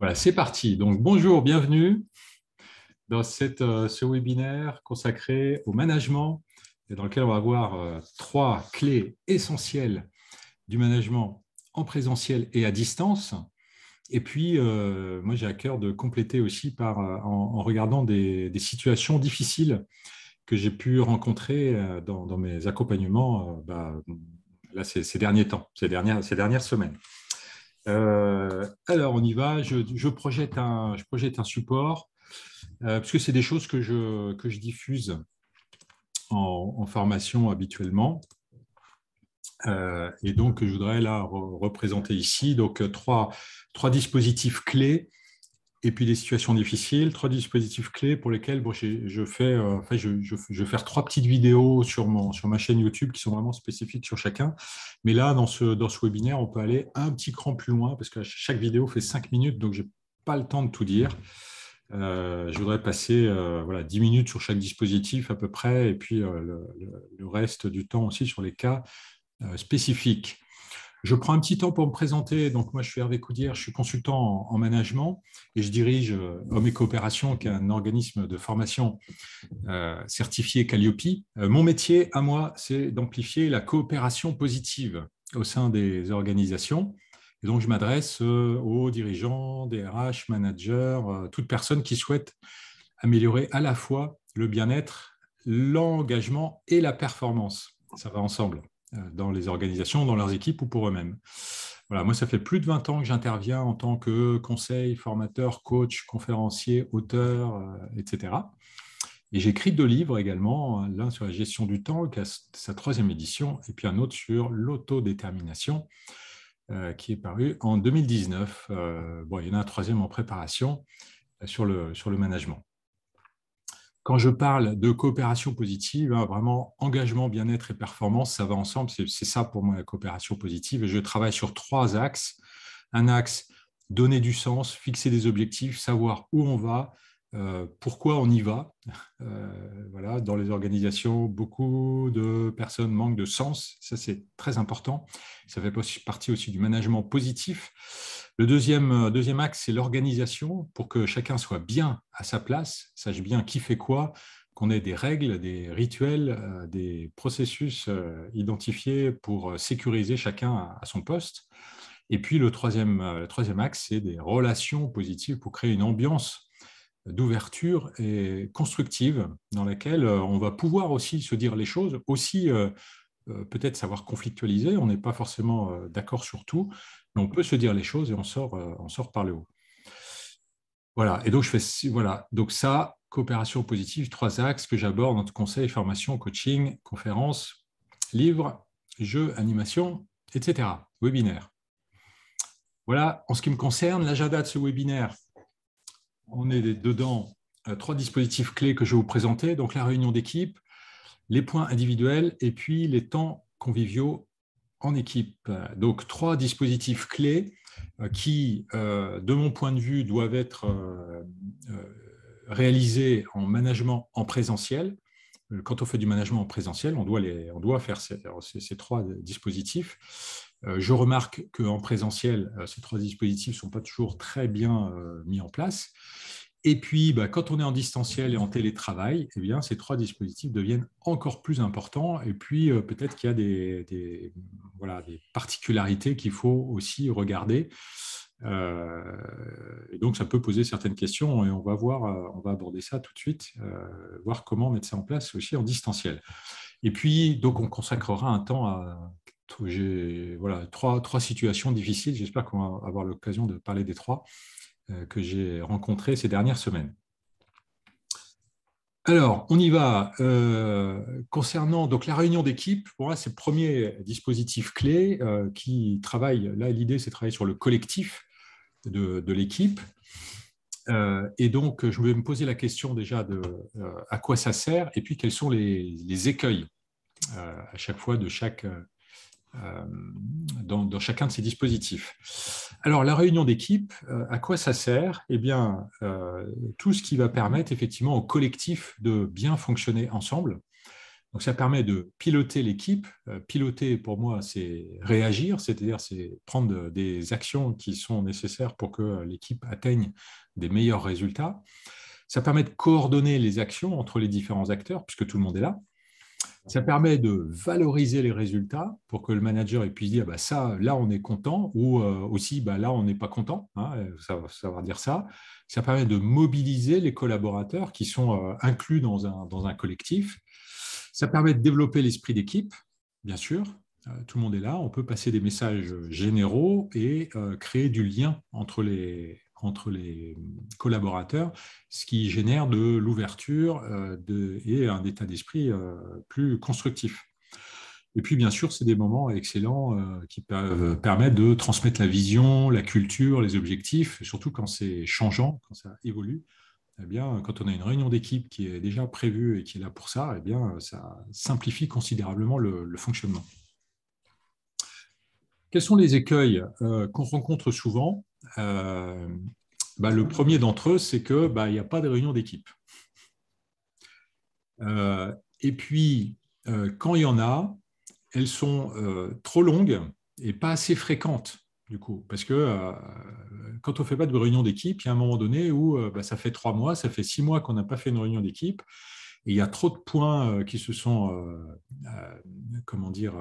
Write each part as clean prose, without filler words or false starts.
Voilà, c'est parti. Donc, bonjour, bienvenue dans ce webinaire consacré au management et dans lequel on va voir trois clés essentielles du management en présentiel et à distance. Et puis, moi, j'ai à cœur de compléter aussi en regardant des situations difficiles que j'ai pu rencontrer dans mes accompagnements là, ces derniers temps, ces dernières semaines. Alors, on y va. Je projette un support parce que c'est des choses que je diffuse en formation habituellement. Et donc, je voudrais là représenter ici trois dispositifs clés et puis des situations difficiles, trois dispositifs clés pour lesquels je vais faire trois petites vidéos sur ma chaîne YouTube qui sont vraiment spécifiques sur chacun. Mais là, dans ce webinaire, on peut aller un petit cran plus loin parce que chaque vidéo fait 5 minutes, donc je n'ai pas le temps de tout dire. Je voudrais passer 10 minutes sur chaque dispositif à peu près, et puis le reste du temps aussi sur les cas spécifiques. Je prends un petit temps pour me présenter. Donc, moi, je suis Hervé Coudière, je suis consultant en management et je dirige Hommes et Coopération, qui est un organisme de formation certifié Calliope. Mon métier, à moi, c'est d'amplifier la coopération positive au sein des organisations. Et donc, je m'adresse aux dirigeants, des RH, managers, toute personne qui souhaite améliorer à la fois le bien-être, l'engagement et la performance. Ça va ensemble dans les organisations, dans leurs équipes ou pour eux-mêmes. Voilà, moi, ça fait plus de 20 ans que j'interviens en tant que conseil, formateur, coach, conférencier, auteur, etc. Et j'écris 2 livres également, l'un sur la gestion du temps, qui a sa 3e édition, et puis un autre sur l'autodétermination, qui est paru en 2019. Il y en a un 3e en préparation sur le management. Quand je parle de coopération positive, vraiment engagement, bien-être et performance, ça va ensemble. C'est ça pour moi la coopération positive. Et je travaille sur 3 axes. Un axe, donner du sens, fixer des objectifs, savoir où on va, pourquoi on y va. Voilà, dans les organisations, beaucoup de personnes manquent de sens. Ça, c'est très important. Ça fait partie aussi du management positif. Le deuxième axe, c'est l'organisation pour que chacun soit bien à sa place, sache bien qui fait quoi, qu'on ait des règles, des rituels, des processus identifiés pour sécuriser chacun à son poste. Et puis le troisième axe, c'est des relations positives pour créer une ambiance d'ouverture et constructive dans laquelle on va pouvoir aussi se dire les choses, aussi peut-être savoir conflictualiser, on n'est pas forcément d'accord sur tout, mais on peut se dire les choses et on sort par le haut. Voilà, et donc donc ça, coopération positive, 3 axes que j'aborde entre conseil, formation, coaching, conférences, livres, jeux, animation, etc. Webinaire. Voilà, en ce qui me concerne, l'agenda de ce webinaire, on est dedans 3 dispositifs clés que je vais vous présenter, donc la réunion d'équipe, les points individuels et puis les temps conviviaux en équipe. Donc, 3 dispositifs clés qui, de mon point de vue, doivent être réalisés en management en présentiel. Quand on fait du management en présentiel, on doit faire ces 3 dispositifs. Je remarque qu'en présentiel, ces 3 dispositifs ne sont pas toujours très bien mis en place. Et puis, quand on est en distanciel et en télétravail, eh bien, ces 3 dispositifs deviennent encore plus importants. Et puis, peut-être qu'il y a des particularités qu'il faut aussi regarder. Et donc, ça peut poser certaines questions et on va aborder ça tout de suite, voir comment mettre ça en place aussi en distanciel. Et puis, donc, on consacrera un temps à trois situations difficiles. J'espère qu'on va avoir l'occasion de parler des 3 que j'ai rencontrées ces dernières semaines. Alors, on y va. Concernant donc, la réunion d'équipe, pour moi, c'est le premier dispositif clé qui travaille. Là, l'idée, c'est de travailler sur le collectif de l'équipe. Et donc, je vais me poser la question déjà de à quoi ça sert et puis quels sont les écueils à chaque fois dans chacun de ces dispositifs. Alors, la réunion d'équipe, à quoi ça sert? Eh bien, tout ce qui va permettre effectivement au collectif de bien fonctionner ensemble. Donc, ça permet de piloter l'équipe. Piloter, pour moi, c'est réagir, c'est-à-dire c'est prendre des actions qui sont nécessaires pour que l'équipe atteigne des meilleurs résultats. Ça permet de coordonner les actions entre les différents acteurs, puisque tout le monde est là. Ça permet de valoriser les résultats pour que le manager puisse dire bah, ça, là, on est content, ou aussi, bah, là, on n'est pas content. Hein, ça va savoir dire ça. Ça permet de mobiliser les collaborateurs qui sont inclus dans un collectif. Ça permet de développer l'esprit d'équipe, bien sûr. Tout le monde est là. On peut passer des messages généraux et créer du lien entre les collaborateurs, ce qui génère de l'ouverture et un état d'esprit plus constructif. Et puis, bien sûr, c'est des moments excellents qui peuvent permettre de transmettre la vision, la culture, les objectifs, surtout quand c'est changeant, quand ça évolue. Eh bien, quand on a une réunion d'équipe qui est déjà prévue et qui est là pour ça, eh bien, ça simplifie considérablement le fonctionnement. Quels sont les écueils qu'on rencontre souvent? Le premier d'entre eux, c'est qu'il n'y a pas de réunion d'équipe. Et puis, quand il y en a, elles sont trop longues et pas assez fréquentes, du coup. Parce que quand on ne fait pas de réunion d'équipe, il y a un moment donné où ça fait 3 mois, ça fait 6 mois qu'on n'a pas fait une réunion d'équipe, et il y a trop de points qui se sont, comment dire,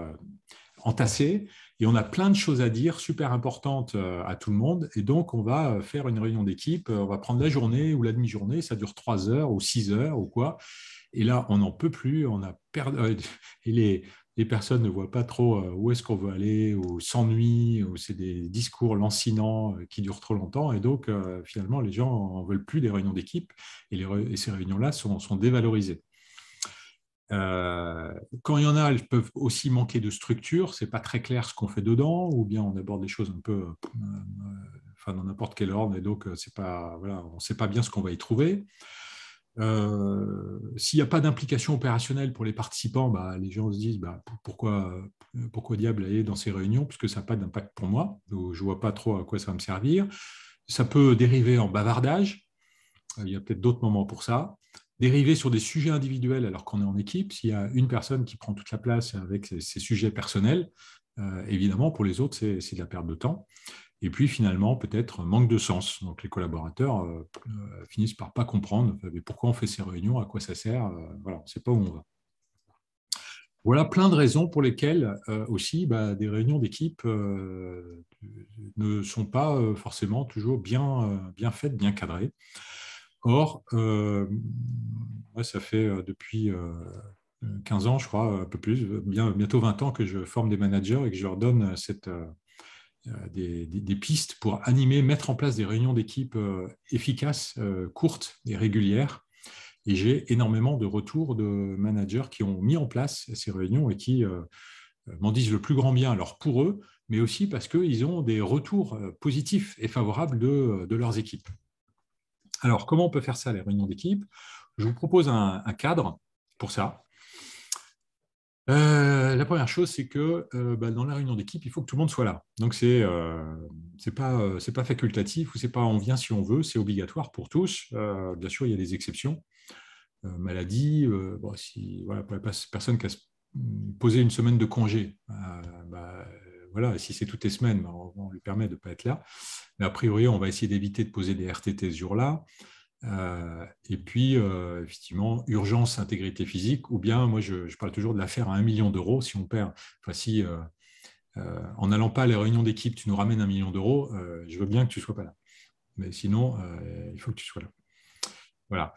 entassés, et on a plein de choses à dire super importantes à tout le monde, et donc on va faire une réunion d'équipe, on va prendre la journée ou la demi-journée, ça dure 3 heures ou 6 heures ou quoi, et là on n'en peut plus, on a perdu, et les personnes ne voient pas trop où est-ce qu'on veut aller, ou s'ennuient, ou c'est des discours lancinants qui durent trop longtemps, et donc finalement les gens n'en veulent plus des réunions d'équipe, et ces réunions-là sont dévalorisées. Quand il y en a, elles peuvent aussi manquer de structure, c'est pas très clair ce qu'on fait dedans, ou bien on aborde des choses un peu dans n'importe quel ordre, et donc c'est pas, voilà, on ne sait pas bien ce qu'on va y trouver. S'il n'y a pas d'implication opérationnelle pour les participants, les gens se disent pourquoi diable aller dans ces réunions, puisque ça n'a pas d'impact pour moi, donc je ne vois pas trop à quoi ça va me servir. Ça peut dériver en bavardage, il y a peut-être d'autres moments pour ça. Dériver sur des sujets individuels alors qu'on est en équipe, s'il y a une personne qui prend toute la place avec ses sujets personnels, évidemment, pour les autres, c'est de la perte de temps. Et puis finalement, peut-être manque de sens. Donc les collaborateurs finissent par pas comprendre mais pourquoi on fait ces réunions, à quoi ça sert, voilà, on ne sait pas où on va. Voilà plein de raisons pour lesquelles aussi des réunions d'équipe ne sont pas forcément toujours bien faites, bien cadrées. Or, ça fait depuis 15 ans, je crois, un peu plus, bientôt 20 ans que je forme des managers et que je leur donne des pistes pour animer, mettre en place des réunions d'équipe efficaces, courtes et régulières. Et j'ai énormément de retours de managers qui ont mis en place ces réunions et qui m'en disent le plus grand bien, alors pour eux, mais aussi parce qu'ils ont des retours positifs et favorables de leurs équipes. Alors, comment on peut faire ça, les réunions d'équipe? Je vous propose un cadre pour ça. La première chose, c'est que dans la réunion d'équipe, il faut que tout le monde soit là. Donc, c'est pas facultatif ou c'est pas on vient si on veut, c'est obligatoire pour tous. Bien sûr, il y a des exceptions. Maladie, voilà, pour les personnes qui a posé une semaine de congé, voilà, si c'est toutes les semaines, on lui permet de ne pas être là. Mais a priori, on va essayer d'éviter de poser des RTT ce jour-là. Et puis, effectivement, urgence, intégrité physique, ou bien, moi, je parle toujours de l'affaire à 1 million d'euros. Si on perd, si en n'allant pas à la réunion d'équipe, tu nous ramènes 1 million d'euros, je veux bien que tu ne sois pas là. Mais sinon, il faut que tu sois là. Voilà.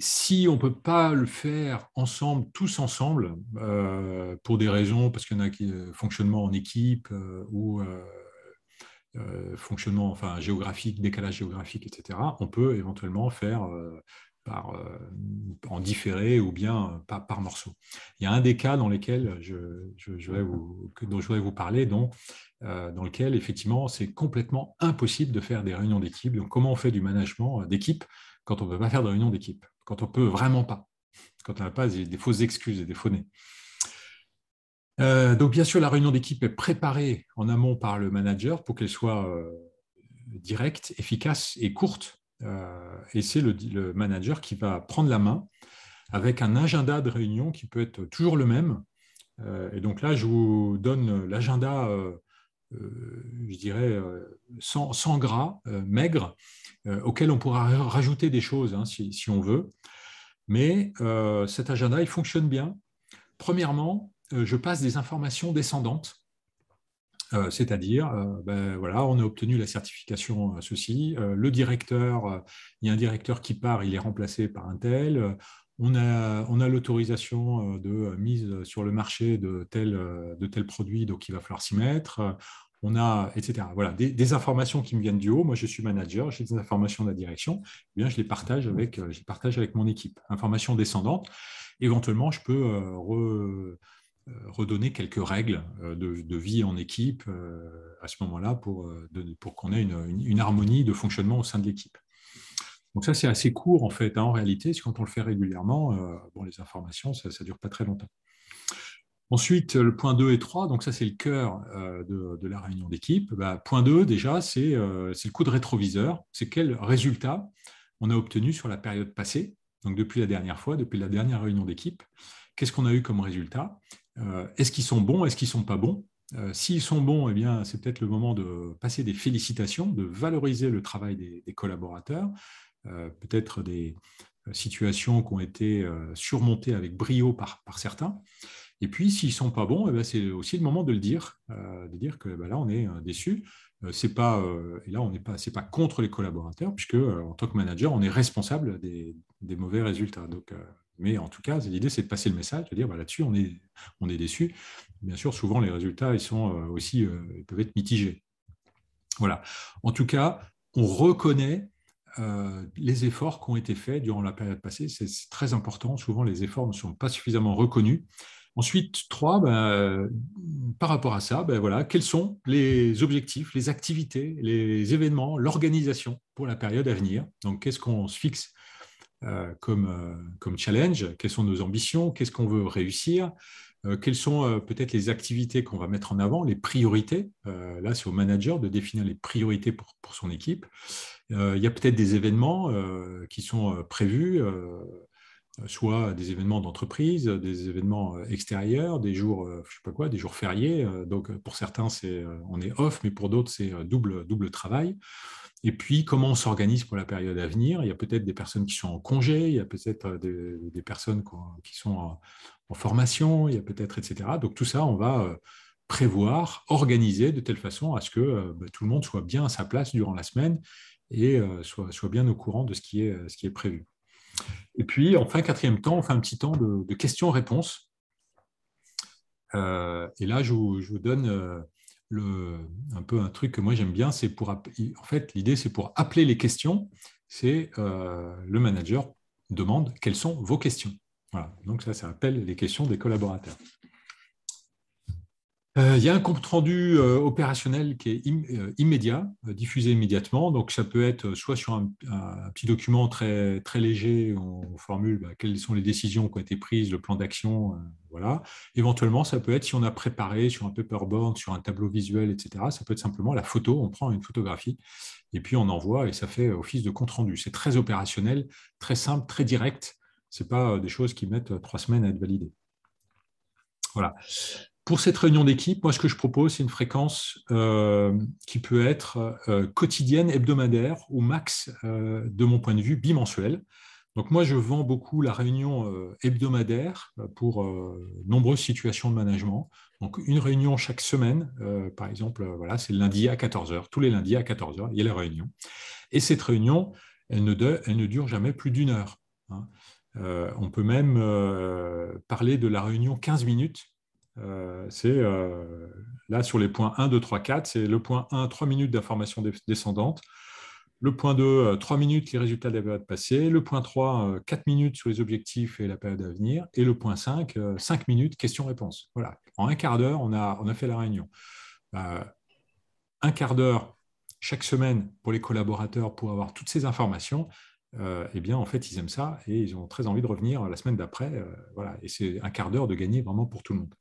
Si on ne peut pas le faire ensemble, tous ensemble, pour des raisons, parce qu'il y en a qui fonctionnement en équipe ou fonctionnement géographique, décalage géographique, etc., on peut éventuellement faire en différé ou bien par morceau. Il y a un des cas dans lesquels dont je voudrais vous parler, dans lequel, effectivement, c'est complètement impossible de faire des réunions d'équipe. Donc, comment on fait du management d'équipe quand on ne peut pas faire de réunion d'équipe, quand on ne peut vraiment pas, quand on n'a pas des fausses excuses et des faux nez. Donc, bien sûr, la réunion d'équipe est préparée en amont par le manager pour qu'elle soit directe, efficace et courte. Et c'est le manager qui va prendre la main avec un agenda de réunion qui peut être toujours le même. Et donc là, je vous donne l'agenda, je dirais, sans gras, maigre, auquel on pourra rajouter des choses hein, si on veut. Mais cet agenda, il fonctionne bien. Premièrement, je passe des informations descendantes. C'est-à-dire, ben, voilà, on a obtenu la certification ceci, le directeur, il y a un directeur qui part, il est remplacé par un tel, on a l'autorisation de mise sur le marché de tel produit, donc il va falloir s'y mettre, on a, etc. Voilà, des informations qui me viennent du haut, moi je suis manager, j'ai des informations de la direction, eh bien, je les partage avec mon équipe. Informations descendantes, éventuellement, je peux redonner quelques règles de vie en équipe à ce moment-là pour qu'on ait une harmonie de fonctionnement au sein de l'équipe. Donc ça, c'est assez court en fait. Hein, en réalité, quand on le fait régulièrement, bon, les informations, ça ne dure pas très longtemps. Ensuite, le point 2 et 3, donc ça c'est le cœur de la réunion d'équipe. Bah, point 2, déjà, c'est le coup de rétroviseur. C'est quel résultat on a obtenu sur la période passée, donc depuis la dernière fois, depuis la dernière réunion d'équipe. Qu'est-ce qu'on a eu comme résultat? Est-ce qu'ils sont bons? Est-ce qu'ils ne sont pas bons? S'ils sont bons, eh bien, c'est peut-être le moment de passer des félicitations, de valoriser le travail des collaborateurs, peut-être des situations qui ont été surmontées avec brio par certains. Et puis, s'ils ne sont pas bons, eh bien, c'est aussi le moment de le dire, que ben là, on est déçu. C'est pas, et là, c'est pas contre les collaborateurs, puisque en tant que manager, on est responsable des mauvais résultats. Donc, mais en tout cas, l'idée, c'est de passer le message, de dire bah, là-dessus, on est déçu. Bien sûr, souvent, les résultats, ils sont aussi, ils peuvent être mitigés. Voilà. En tout cas, on reconnaît les efforts qui ont été faits durant la période passée. C'est très important. Souvent, les efforts ne sont pas suffisamment reconnus. Ensuite, 3, par rapport à ça, voilà, quels sont les objectifs, les activités, les événements, l'organisation pour la période à venir? Donc, qu'est-ce qu'on se fixe comme challenge? Quelles sont nos ambitions? Qu'est-ce qu'on veut réussir? Quelles sont peut-être les activités qu'on va mettre en avant, les priorités? Là, c'est au manager de définir les priorités pour son équipe. Il y a peut-être des événements qui sont prévus, soit des événements d'entreprise, des événements extérieurs, des jours, je sais pas quoi, des jours fériés. Donc, pour certains, on est off, mais pour d'autres, c'est double travail. Et puis, comment on s'organise pour la période à venir? Il y a peut-être des personnes qui sont en congé, il y a peut-être des personnes qui sont en formation, il y a peut-être, etc. Donc, tout ça, on va prévoir, organiser de telle façon à ce que tout le monde soit bien à sa place durant la semaine et soit bien au courant de ce qui est prévu. Et puis, enfin, quatrième temps, on fait un petit temps de questions-réponses. Et là, je vous donne un peu un truc que moi j'aime bien, c'est en fait, l'idée, c'est pour appeler les questions, c'est le manager demande quelles sont vos questions. Voilà, donc ça appelle les questions des collaborateurs. Il y a un compte-rendu opérationnel qui est immédiat, diffusé immédiatement. Donc, ça peut être soit sur un petit document très, très léger, on formule quelles sont les décisions qui ont été prises, le plan d'action. Voilà. Éventuellement, ça peut être, si on a préparé sur un paperboard, sur un tableau visuel, etc., ça peut être simplement la photo. On prend une photographie et puis on envoie et ça fait office de compte-rendu. C'est très opérationnel, très simple, très direct. Ce n'est pas des choses qui mettent 3 semaines à être validées. Voilà. Pour cette réunion d'équipe, moi, ce que je propose, c'est une fréquence qui peut être quotidienne, hebdomadaire, ou max, de mon point de vue, bimensuelle. Donc, moi, je vends beaucoup la réunion hebdomadaire pour nombreuses situations de management. Donc, une réunion chaque semaine, par exemple, voilà, c'est le lundi à 14 heures. Tous les lundis à 14 heures, il y a la réunion. Et cette réunion, elle ne dure jamais plus d'1 heure. Hein. On peut même parler de la réunion 15 minutes. C'est là sur les points 1, 2, 3, 4, c'est le point 1, 3 minutes d'information descendante. Le point 2, 3 minutes, les résultats de la période passée. Le point 3, 4 minutes sur les objectifs et la période à venir. Et le point 5, 5 minutes, questions-réponses. Voilà. En un quart d'heure, on a fait la réunion. Un quart d'heure chaque semaine pour les collaborateurs pour avoir toutes ces informations. Eh bien, en fait, ils aiment ça et ils ont très envie de revenir la semaine d'après. Voilà. Et c'est un quart d'heure de gagner vraiment pour tout le monde.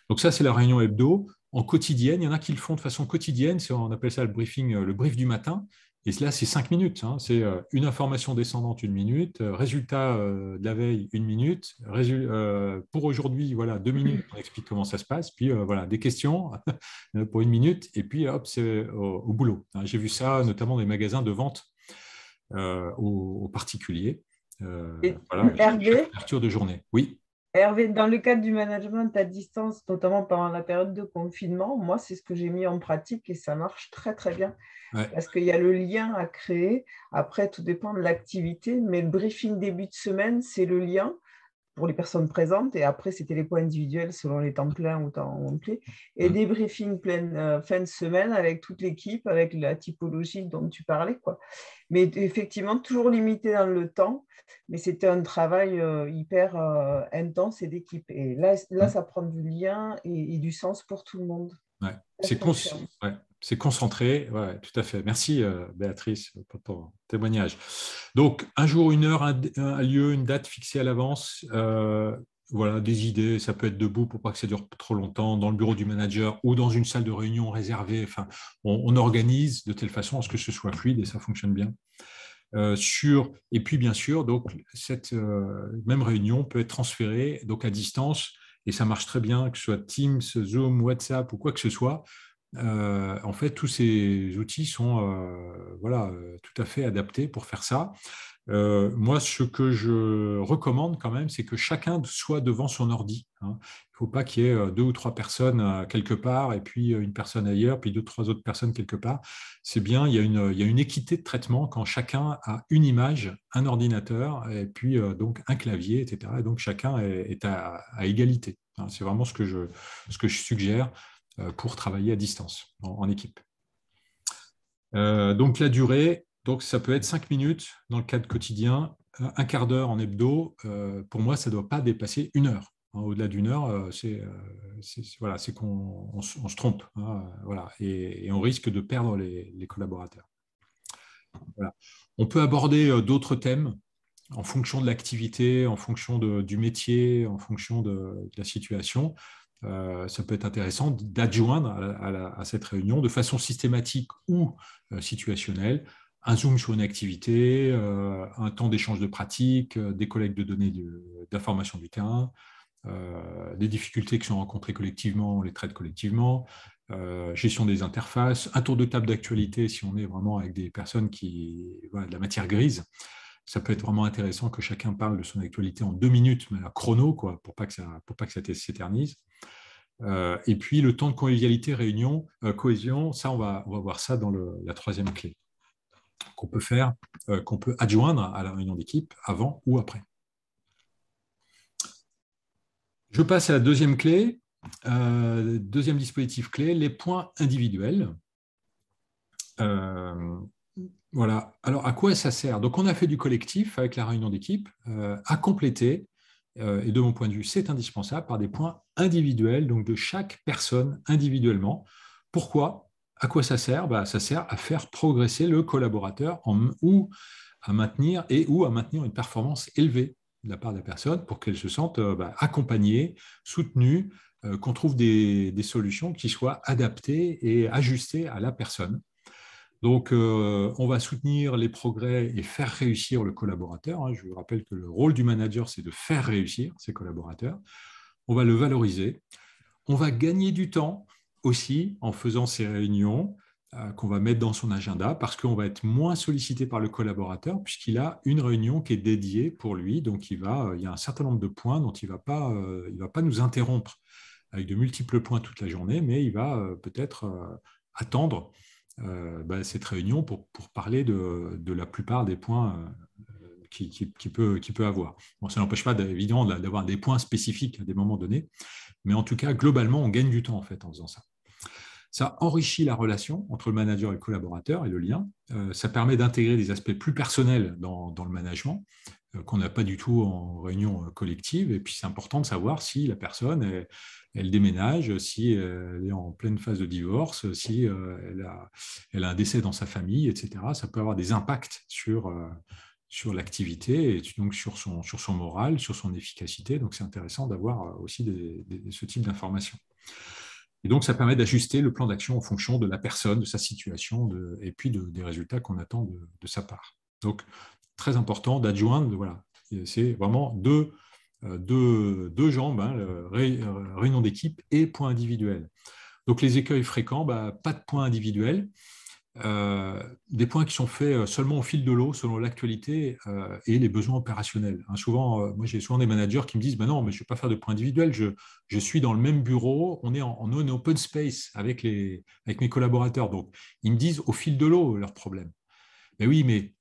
Donc ça, c'est la réunion hebdo. En quotidienne, il y en a qui le font de façon quotidienne, on appelle ça le briefing, le brief du matin. Et là, c'est 5 minutes. Hein. C'est une information descendante, 1 minute. Résultat de la veille, 1 minute. Pour aujourd'hui, voilà, 2 minutes. On explique comment ça se passe. Puis voilà, des questions pour 1 minute. Et puis hop, c'est au boulot. Hein. J'ai vu ça notamment dans les magasins de vente aux particuliers. Et Voilà, chaque Hervé, ouverture de journée. Oui. Hervé, dans le cadre du management à distance, notamment pendant la période de confinement, moi, c'est ce que j'ai mis en pratique et ça marche très, très bien. Ouais. Parce qu'il y a le lien à créer. Après, tout dépend de l'activité, mais le briefing début de semaine, c'est le lien pour les personnes présentes. Et après, c'était les points individuels selon les temps pleins ou temps complet. Et Mmh. des briefings fin de semaine avec toute l'équipe, avec la typologie dont tu parlais, quoi. Mais effectivement, toujours limité dans le temps. Mais c'était un travail hyper intense et d'équipe. Et là, Mmh. ça prend du lien et du sens pour tout le monde. Ouais. Ça, je confirme. Ouais. C'est concentré, ouais, tout à fait. Merci Béatrice pour ton témoignage. Donc, un jour, 1 heure, un lieu, une date fixée à l'avance. Voilà, des idées, ça peut être debout pour pas que ça dure trop longtemps, dans le bureau du manager ou dans une salle de réunion réservée. Enfin, on organise de telle façon à ce que ce soit fluide et ça fonctionne bien. Et puis, bien sûr, donc, cette même réunion peut être transférée donc, à distance et ça marche très bien, que ce soit Teams, Zoom, WhatsApp ou quoi que ce soit. En fait, tous ces outils sont voilà, tout à fait adaptés pour faire ça. Moi, ce que je recommande quand même, c'est que chacun soit devant son ordi. Hein. Il ne faut pas qu'il y ait 2 ou 3 personnes quelque part et puis une personne ailleurs, puis 2 ou 3 autres personnes quelque part. C'est bien, il y a une équité de traitement quand chacun a une image, un ordinateur et puis donc un clavier, etc. Et donc chacun est à égalité. Hein. C'est vraiment ce que je suggère pour travailler à distance, en équipe. Donc la durée, donc ça peut être 5 minutes dans le cadre quotidien, un quart d'heure en hebdo. Pour moi, ça ne doit pas dépasser 1 heure. Hein, au-delà d'1 heure, voilà, c'est qu'on on se trompe. Hein, voilà, et on risque de perdre les collaborateurs. Voilà. On peut aborder d'autres thèmes en fonction de l'activité, en fonction du métier, en fonction de la situation. Ça peut être intéressant d'adjoindre à cette réunion de façon systématique ou situationnelle un zoom sur une activité, un temps d'échange de pratiques, des collectes de données d'informations du terrain, des difficultés qui sont rencontrées collectivement, on les traite collectivement, gestion des interfaces, un tour de table d'actualité si on est vraiment avec des personnes qui voilà, de la matière grise. Ça peut être vraiment intéressant que chacun parle de son actualité en 2 minutes, mais à chrono, quoi, pour pas que ça s'éternise. Et puis le temps de convivialité, réunion, cohésion, ça on va voir ça dans la troisième clé qu'on peut faire, qu'on peut adjoindre à la réunion d'équipe avant ou après. Je passe à la deuxième clé, deuxième dispositif clé, les points individuels. Voilà. Alors, à quoi ça sert? Donc, on a fait du collectif avec la réunion d'équipe, à compléter, et de mon point de vue, c'est indispensable, par des points individuels, donc de chaque personne individuellement. Pourquoi? À quoi ça sert? Ça sert à faire progresser le collaborateur ou à maintenir une performance élevée de la part de la personne pour qu'elle se sente accompagnée, soutenue, qu'on trouve des solutions qui soient adaptées et ajustées à la personne. Donc, on va soutenir les progrès et faire réussir le collaborateur. Hein. Je vous rappelle que le rôle du manager, c'est de faire réussir ses collaborateurs. On va le valoriser. On va gagner du temps aussi en faisant ces réunions qu'on va mettre dans son agenda parce qu'on va être moins sollicité par le collaborateur puisqu'il a une réunion qui est dédiée pour lui. Donc, il y a un certain nombre de points dont il va pas nous interrompre avec de multiples points toute la journée, mais il va peut-être attendre cette réunion pour parler de la plupart des points qu'il peut avoir. Bon, ça n'empêche pas évidemment d'avoir des points spécifiques à des moments donnés, mais en tout cas, globalement, on gagne du temps en fait en faisant ça. Ça enrichit la relation entre le manager et le collaborateur et le lien. Ça permet d'intégrer des aspects plus personnels dans le management qu'on n'a pas du tout en réunion collective. Et puis, c'est important de savoir si la personne, elle déménage, si elle est en pleine phase de divorce, si elle a un décès dans sa famille, etc. Ça peut avoir des impacts sur l'activité et donc sur son moral, sur son efficacité. Donc, c'est intéressant d'avoir aussi ce type d'informations. Et donc, ça permet d'ajuster le plan d'action en fonction de la personne, de sa situation et puis des résultats qu'on attend de sa part. Donc, très important d'adjoindre, voilà, c'est vraiment deux jambes, hein, réunion d'équipe et point individuel. Donc, les écueils fréquents, pas de points individuels. Des points qui sont faits seulement au fil de l'eau, selon l'actualité et les besoins opérationnels. Hein, souvent, moi j'ai souvent des managers qui me disent non, mais je ne vais pas faire de points individuels, je suis dans le même bureau, on est en open space avec mes collaborateurs. Donc, ils me disent au fil de l'eau leurs problèmes. Mais oui, mais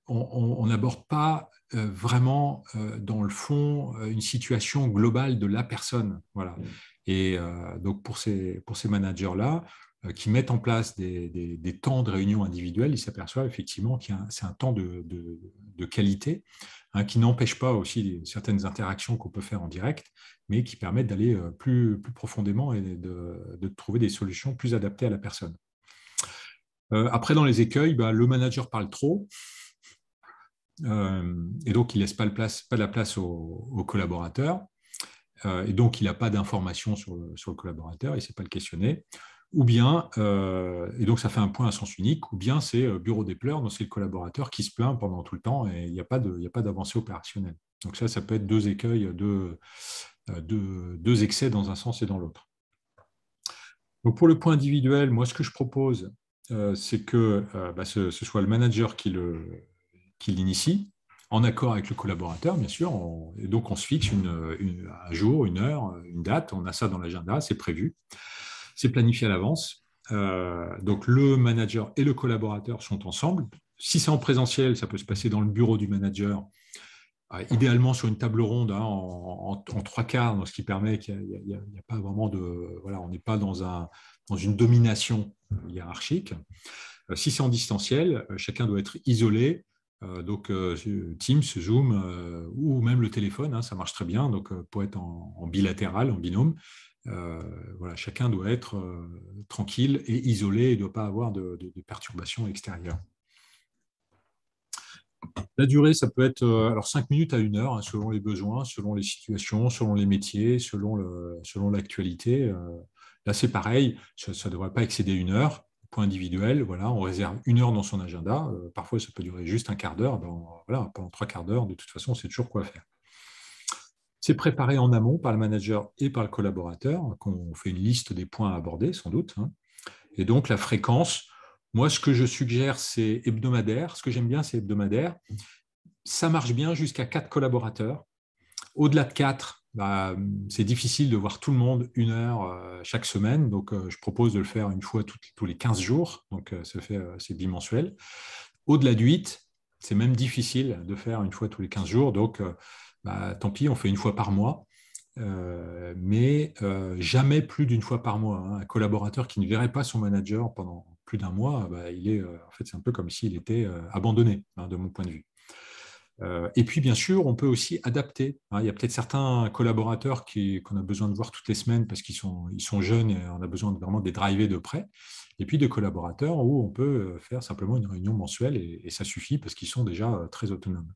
on n'aborde pas vraiment dans le fond une situation globale de la personne. Voilà. Et donc pour ces managers-là, qui mettent en place des temps de réunion individuelle, ils s'aperçoivent effectivement que c'est un temps de qualité, hein, qui n'empêche pas aussi certaines interactions qu'on peut faire en direct, mais qui permettent d'aller plus profondément et de trouver des solutions plus adaptées à la personne. Après, dans les écueils, le manager parle trop, et donc il ne laisse pas de la place aux collaborateurs, et donc il n'a pas d'informations sur le collaborateur, il ne sait pas le questionner, ou bien, et donc ça fait un point à sens unique, ou bien c'est bureau des pleurs, donc c'est le collaborateur qui se plaint pendant tout le temps et il n'y a pas d'avancée opérationnelle. Donc ça peut être deux écueils, deux excès dans un sens et dans l'autre. Donc pour le point individuel, moi ce que je propose, c'est que ce soit le manager qui l'initie, en accord avec le collaborateur, bien sûr. Et donc, on se fixe un jour, une heure, une date. On a ça dans l'agenda, c'est prévu. C'est planifié à l'avance. Donc, le manager et le collaborateur sont ensemble. Si c'est en présentiel, ça peut se passer dans le bureau du manager, idéalement sur une table ronde, hein, en trois quarts, ce qui permet qu'il n'y a pas vraiment de... Voilà, on n'est pas dans une domination hiérarchique. Si c'est en distanciel, chacun doit être isolé. Donc Teams, Zoom ou même le téléphone, hein, ça marche très bien. Donc pour être en bilatéral, en binôme, voilà, chacun doit être tranquille et isolé et ne doit pas avoir de perturbations extérieures. La durée, ça peut être alors 5 minutes à 1 heure, hein, selon les besoins, selon les situations, selon les métiers, selon l'actualité. Là, c'est pareil, ça ne devrait pas excéder 1 heure. Point individuel, voilà, on réserve 1 heure dans son agenda. Parfois, ça peut durer juste un quart d'heure. Voilà, pendant 3 quarts d'heure, de toute façon, c'est toujours quoi faire. C'est préparé en amont par le manager et par le collaborateur, qu'on fait une liste des points à aborder, sans doute. Hein. Et donc, la fréquence, moi, ce que je suggère, c'est hebdomadaire. Ce que j'aime bien, c'est hebdomadaire. Ça marche bien jusqu'à 4 collaborateurs. Au-delà de 4, c'est difficile de voir tout le monde 1 heure chaque semaine. Donc, je propose de le faire une fois tous les 15 jours. Donc, c'est bimensuel. Au-delà de 8, c'est même difficile de faire une fois tous les 15 jours. Donc, tant pis, on fait une fois par mois. Mais jamais plus d'une fois par mois. Hein. Un collaborateur qui ne verrait pas son manager pendant plus d'un mois, en fait, c'est un peu comme s'il était abandonné, hein, de mon point de vue. Et puis, bien sûr, on peut aussi adapter. Hein. Il y a peut-être certains collaborateurs qu'on a besoin de voir toutes les semaines parce qu'ils sont jeunes et on a besoin vraiment de les driver de près. Et puis, des collaborateurs où on peut faire simplement une réunion mensuelle et ça suffit parce qu'ils sont déjà très autonomes.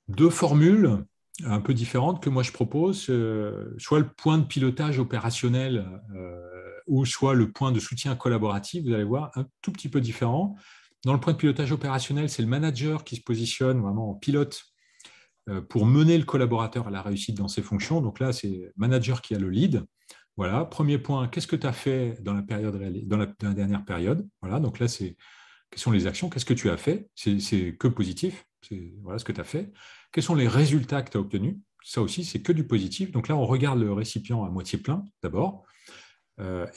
Deux formules un peu différentes que moi je propose, soit le point de pilotage opérationnel ou soit le point de soutien collaboratif, vous allez voir, un tout petit peu différent. Dans le point de pilotage opérationnel, c'est le manager qui se positionne vraiment en pilote pour mener le collaborateur à la réussite dans ses fonctions. Donc là, c'est le manager qui a le lead. Voilà, premier point, qu'est-ce que tu as fait dans la dernière période? Voilà, donc là, quelles sont les actions? Qu'est-ce que tu as fait? C'est que positif. Voilà ce que tu as fait. Quels sont les résultats que tu as obtenus? Ça aussi, c'est que du positif. Donc là, on regarde le récipient à moitié plein d'abord.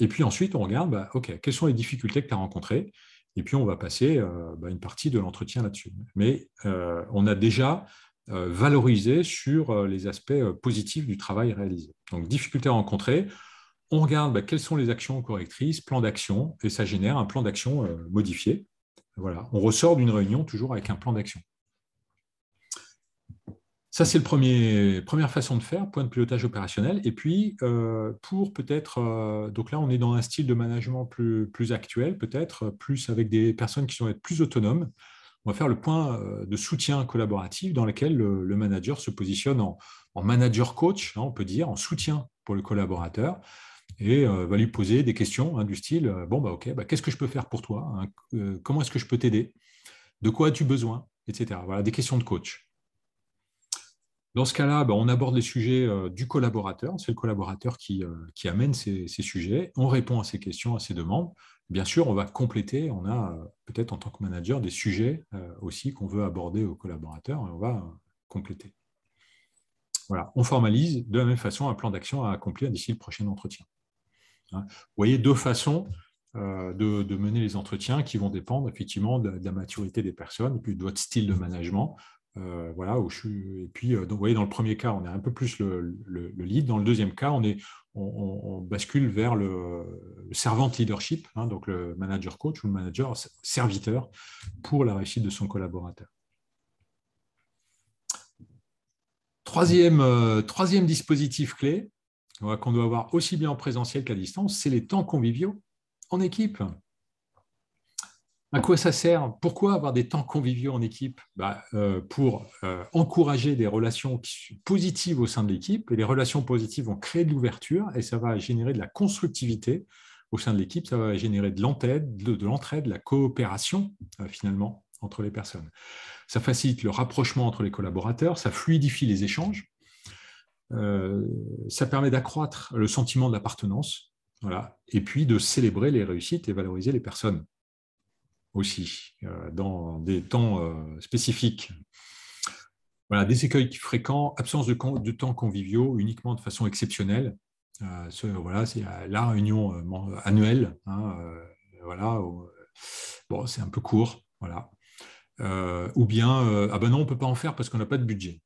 Et puis ensuite, on regarde, OK, quelles sont les difficultés que tu as rencontrées? Et puis, on va passer une partie de l'entretien là-dessus. Mais on a déjà valorisé sur les aspects positifs du travail réalisé. Donc, difficultés rencontrées, on regarde quelles sont les actions correctrices, plan d'action, et ça génère un plan d'action modifié. Voilà. On ressort d'une réunion toujours avec un plan d'action. Ça, c'est la première façon de faire, point de pilotage opérationnel. Et puis, pour peut-être, donc là, on est dans un style de management plus actuel, peut-être, plus avec des personnes qui vont être plus autonomes. On va faire le point de soutien collaboratif dans lequel le manager se positionne en manager coach, hein, on peut dire, en soutien pour le collaborateur et va lui poser des questions du style bon, ok, qu'est-ce que je peux faire pour toi, hein, comment est-ce que je peux t'aider, de quoi as-tu besoin, etc. Voilà, des questions de coach. Dans ce cas-là, on aborde les sujets du collaborateur. C'est le collaborateur qui amène ces sujets. On répond à ces questions, à ces demandes. Bien sûr, on va compléter. On a peut-être en tant que manager des sujets aussi qu'on veut aborder aux collaborateurs et on va compléter. Voilà, on formalise de la même façon un plan d'action à accomplir d'ici le prochain entretien. Vous voyez deux façons de mener les entretiens qui vont dépendre effectivement de la maturité des personnes et puis de votre style de management. Voilà, et puis, donc, vous voyez, dans le premier cas, on est un peu plus le lead. Dans le deuxième cas, on bascule vers le servant leadership, hein, donc le manager coach ou le manager serviteur pour la réussite de son collaborateur. Troisième dispositif clé qu'on doit avoir aussi bien en présentiel qu'à distance, c'est les temps conviviaux en équipe. À quoi ça sert? Pourquoi avoir des temps conviviaux en équipe? Pour encourager des relations positives au sein de l'équipe. Et les relations positives vont créer de l'ouverture et ça va générer de la constructivité au sein de l'équipe. Ça va générer de l'entraide, de la coopération finalement entre les personnes. Ça facilite le rapprochement entre les collaborateurs, ça fluidifie les échanges, ça permet d'accroître le sentiment d'appartenance, voilà, et puis de célébrer les réussites et valoriser les personnes aussi, dans des temps spécifiques. Voilà, des écueils fréquents, absence de temps conviviaux uniquement de façon exceptionnelle. Voilà, c'est la réunion annuelle. Hein, voilà, bon, c'est un peu court. Voilà. Ou bien, ah ben non, on ne peut pas en faire parce qu'on n'a pas de budget.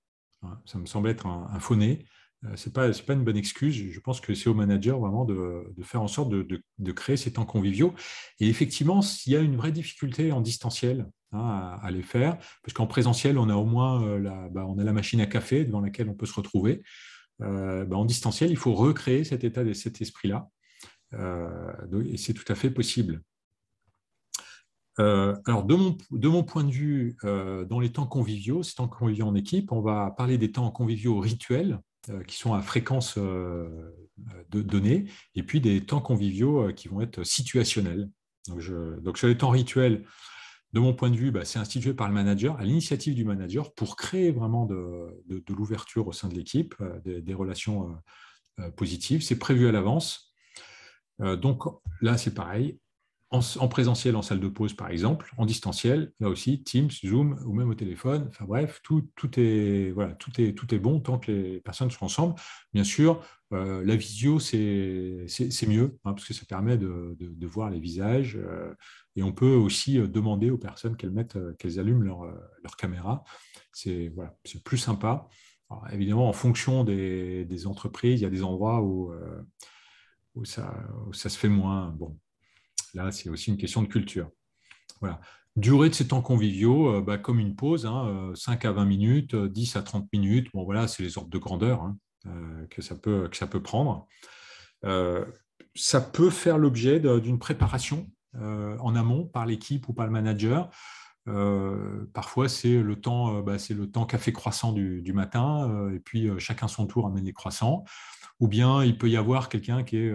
Ça me semble être un faux nez. Ce n'est pas une bonne excuse. Je pense que c'est au manager vraiment de faire en sorte de créer ces temps conviviaux. Et effectivement, il y a une vraie difficulté en distanciel à les faire, parce qu'en présentiel, on a au moins on a la machine à café devant laquelle on peut se retrouver. En distanciel, il faut recréer cet esprit-là. Et c'est tout à fait possible. Alors, de mon point de vue, dans les temps conviviaux, ces temps conviviaux en équipe, on va parler des temps conviviaux rituels qui sont à fréquence donnée, et puis des temps conviviaux qui vont être situationnels. Donc, sur les temps rituels, de mon point de vue, c'est institué par le manager, à l'initiative du manager, pour créer vraiment de l'ouverture au sein de l'équipe, des relations positives. C'est prévu à l'avance. Donc là, c'est pareil. En présentiel, en salle de pause, par exemple, en distanciel, là aussi, Teams, Zoom ou même au téléphone. Enfin bref, tout est bon tant que les personnes sont ensemble. Bien sûr, la visio, c'est mieux, hein, parce que ça permet de voir les visages. Et on peut aussi demander aux personnes qu'elles allument leur caméra. C'est plus sympa. Alors, évidemment, en fonction des entreprises, il y a des endroits où ça se fait moins. Bon. Là, c'est aussi une question de culture. Voilà. Durée de ces temps conviviaux, comme une pause, 5 à 20 minutes, 10 à 30 minutes. Bon, voilà, c'est les ordres de grandeur que ça peut prendre. Ça peut faire l'objet d'une préparation en amont par l'équipe ou par le manager. Parfois, c'est le temps café croissant du matin, et puis chacun son tour amène les croissants. Ou bien il peut y avoir quelqu'un qui est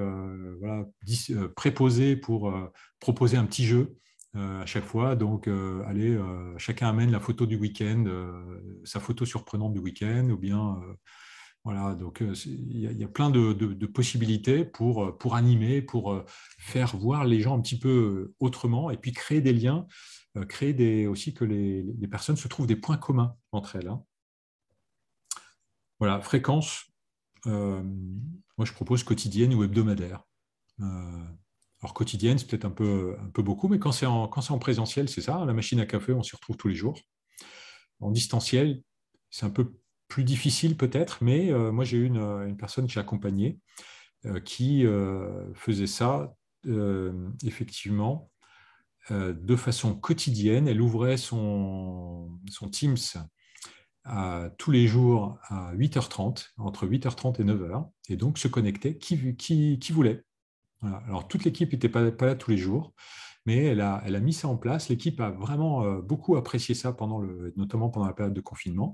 préposé pour proposer un petit jeu à chaque fois. Donc, chacun amène la photo du week-end, sa photo surprenante du week-end, ou bien voilà. Donc, il y a plein de possibilités pour animer, pour faire voir les gens un petit peu autrement, et puis créer des liens, aussi que les personnes se trouvent des points communs entre elles. Hein. Voilà, fréquence. Moi, je propose quotidienne ou hebdomadaire. Alors, quotidienne, c'est peut-être un peu beaucoup, mais quand c'est en présentiel, c'est ça. La machine à café, on s'y retrouve tous les jours. En distanciel, c'est un peu plus difficile peut-être, mais moi, j'ai eu une personne que j'ai accompagnée qui faisait ça effectivement de façon quotidienne. Elle ouvrait son Teams tous les jours à 8h30, entre 8h30 et 9h, et donc se connecter qui voulait. Voilà. Alors, toute l'équipe n'était pas là tous les jours, mais elle a mis ça en place. L'équipe a vraiment beaucoup apprécié ça, notamment pendant la période de confinement.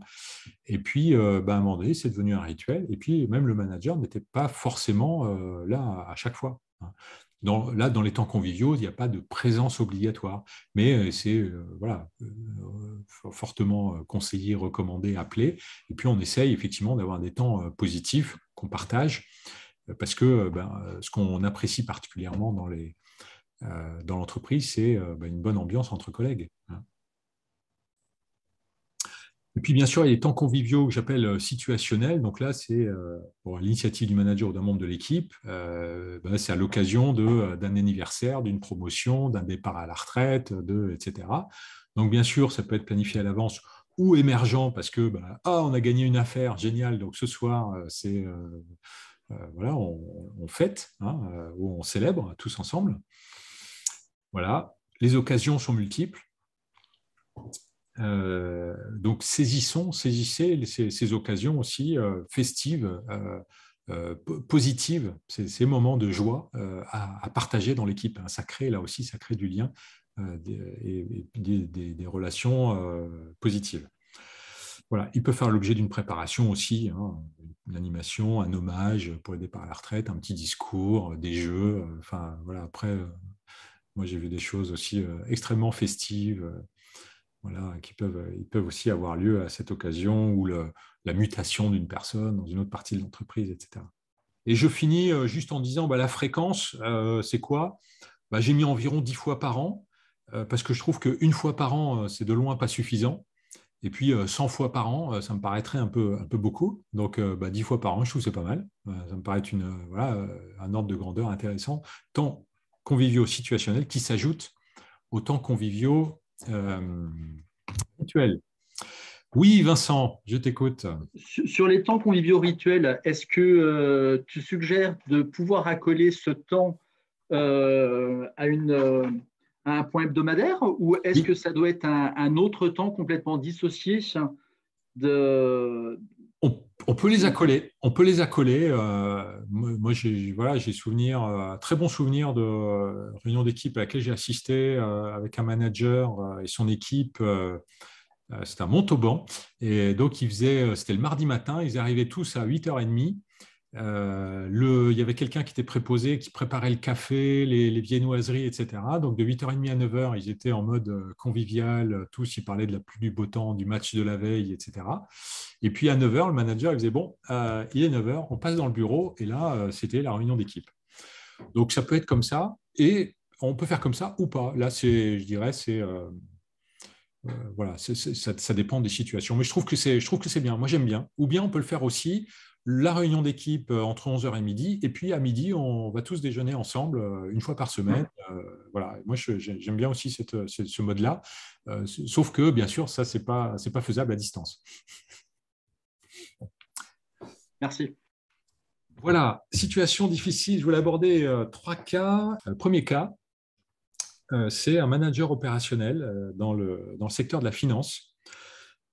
Et puis, à un moment donné, c'est devenu un rituel. Et puis, même le manager n'était pas forcément là à chaque fois. Dans les temps conviviaux, il n'y a pas de présence obligatoire, mais c'est voilà, fortement conseillé, recommandé, appelé. Et puis, on essaye effectivement d'avoir des temps positifs qu'on partage, parce que ce qu'on apprécie particulièrement dans l'entreprise, c'est une bonne ambiance entre collègues. Et puis, bien sûr, il y a les temps conviviaux que j'appelle situationnels. Donc là, c'est l'initiative du manager ou d'un membre de l'équipe. C'est à l'occasion d'un anniversaire, d'une promotion, d'un départ à la retraite, etc. Donc, bien sûr, ça peut être planifié à l'avance ou émergent parce que on a gagné une affaire, génial. Donc, ce soir, voilà, on fête, ou on célèbre tous ensemble. Voilà. Les occasions sont multiples. Donc saisissez ces occasions aussi festives, positives, ces moments de joie à partager dans l'équipe. Ça crée du lien et des relations positives. Voilà, il peut faire l'objet d'une préparation aussi, une animation, un hommage pour le départ à la retraite, un petit discours, des jeux. Enfin voilà. Après, moi j'ai vu des choses aussi extrêmement festives. Voilà, ils peuvent aussi avoir lieu à cette occasion ou la mutation d'une personne dans une autre partie de l'entreprise, etc. Et je finis juste en disant la fréquence, c'est quoi? J'ai mis environ 10 fois par an, parce que je trouve qu'une fois par an, c'est de loin pas suffisant. Et puis 100 fois par an, ça me paraîtrait un peu beaucoup. Donc 10 fois par an, je trouve que c'est pas mal. Ça me paraît un ordre de grandeur intéressant, tant conviviaux situationnels qui s'ajoutent aux temps conviviaux rituels. Oui, Vincent, je t'écoute. Sur les temps conviviaux rituels, est-ce que tu suggères de pouvoir accoler ce temps à un point hebdomadaire ou est-ce que ça doit être un autre temps complètement dissocié de… On peut les accoler. On peut les accoler. Moi, j'ai très bon souvenir de réunion d'équipe à laquelle j'ai assisté avec un manager et son équipe. C'était à Montauban. Et donc, c'était le mardi matin. Ils arrivaient tous à 8h30. Il y avait quelqu'un qui était préposé, qui préparait le café, les viennoiseries, etc. Donc, de 8h30 à 9h, ils étaient en mode convivial. Tous, ils parlaient de la pluie, du beau temps, du match de la veille, etc. Et puis, à 9h, le manager, il disait, bon, il est 9h, on passe dans le bureau. Et là, c'était la réunion d'équipe. Donc, ça peut être comme ça. Et on peut faire comme ça ou pas. Là, je dirais, voilà, ça dépend des situations. Mais je trouve que c'est bien. Moi, j'aime bien. Ou bien on peut le faire aussi, la réunion d'équipe entre 11h et midi, et puis à midi, on va tous déjeuner ensemble une fois par semaine. Voilà. Moi, j'aime bien aussi ce mode-là. Sauf que, bien sûr, ça, c'est pas faisable à distance. Merci. Voilà, situation difficile. Je voulais aborder 3 cas. Premier cas, c'est un manager opérationnel dans le secteur de la finance,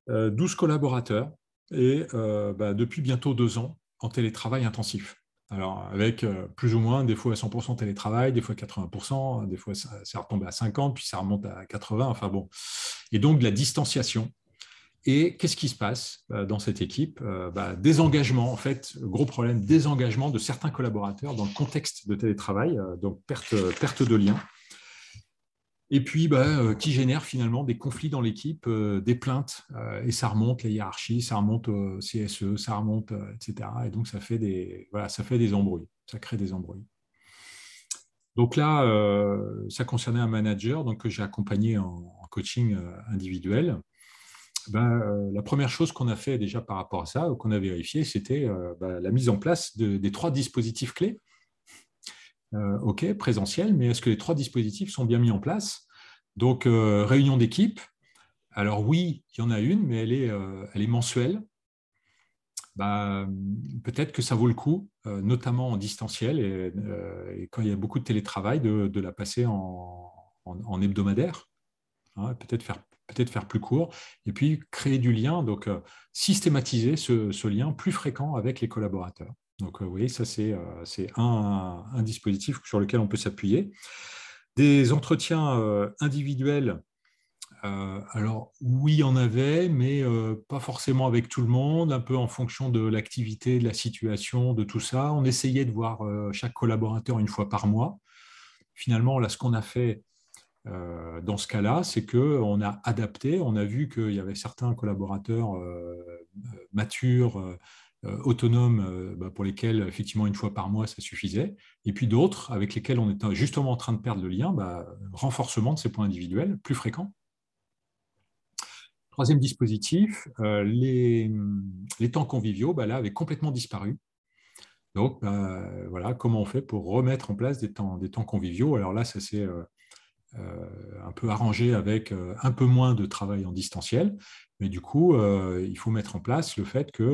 12 collaborateurs et depuis bientôt 2 ans en télétravail intensif. Alors, avec plus ou moins, des fois à 100% télétravail, des fois 80%, des fois ça retombe à 50%, puis ça remonte à 80%, enfin bon. Et donc, de la distanciation. Et qu'est-ce qui se passe dans cette équipe? Désengagement, en fait, gros problème, désengagement de certains collaborateurs dans le contexte de télétravail, donc perte de lien. Et puis, qui génère finalement des conflits dans l'équipe, des plaintes, et ça remonte les hiérarchies, ça remonte au CSE, ça remonte, etc. Et donc, ça fait des embrouilles, ça crée des embrouilles. Donc là, ça concernait un manager que j'ai accompagné en coaching individuel. La première chose qu'on a fait déjà par rapport à ça, qu'on a vérifié, c'était la mise en place des 3 dispositifs clés. OK, présentiel, mais est-ce que les 3 dispositifs sont bien mis en place? Donc, réunion d'équipe. Alors oui, il y en a une, mais elle est mensuelle. Peut-être que ça vaut le coup, notamment en distanciel, et quand il y a beaucoup de télétravail, de la passer en hebdomadaire. Peut-être faire plus court, et puis créer du lien, donc systématiser ce lien plus fréquent avec les collaborateurs. Donc, vous voyez, ça, c'est un dispositif sur lequel on peut s'appuyer. Des entretiens individuels. Alors oui, il y en avait, mais pas forcément avec tout le monde, un peu en fonction de l'activité, de la situation, de tout ça. On essayait de voir chaque collaborateur une fois par mois. Finalement, là, ce qu'on a fait dans ce cas-là, c'est qu'on a adapté, on a vu qu'il y avait certains collaborateurs matures, autonomes, pour lesquels, effectivement, une fois par mois, ça suffisait. Et puis d'autres avec lesquels on était justement en train de perdre le lien, renforcement de ces points individuels plus fréquents. Troisième dispositif, les temps conviviaux là, avaient complètement disparu. Donc, voilà, comment on fait pour remettre en place des temps conviviaux? Alors là, ça s'est un peu arrangé avec un peu moins de travail en distanciel, mais du coup, il faut mettre en place le fait qu'il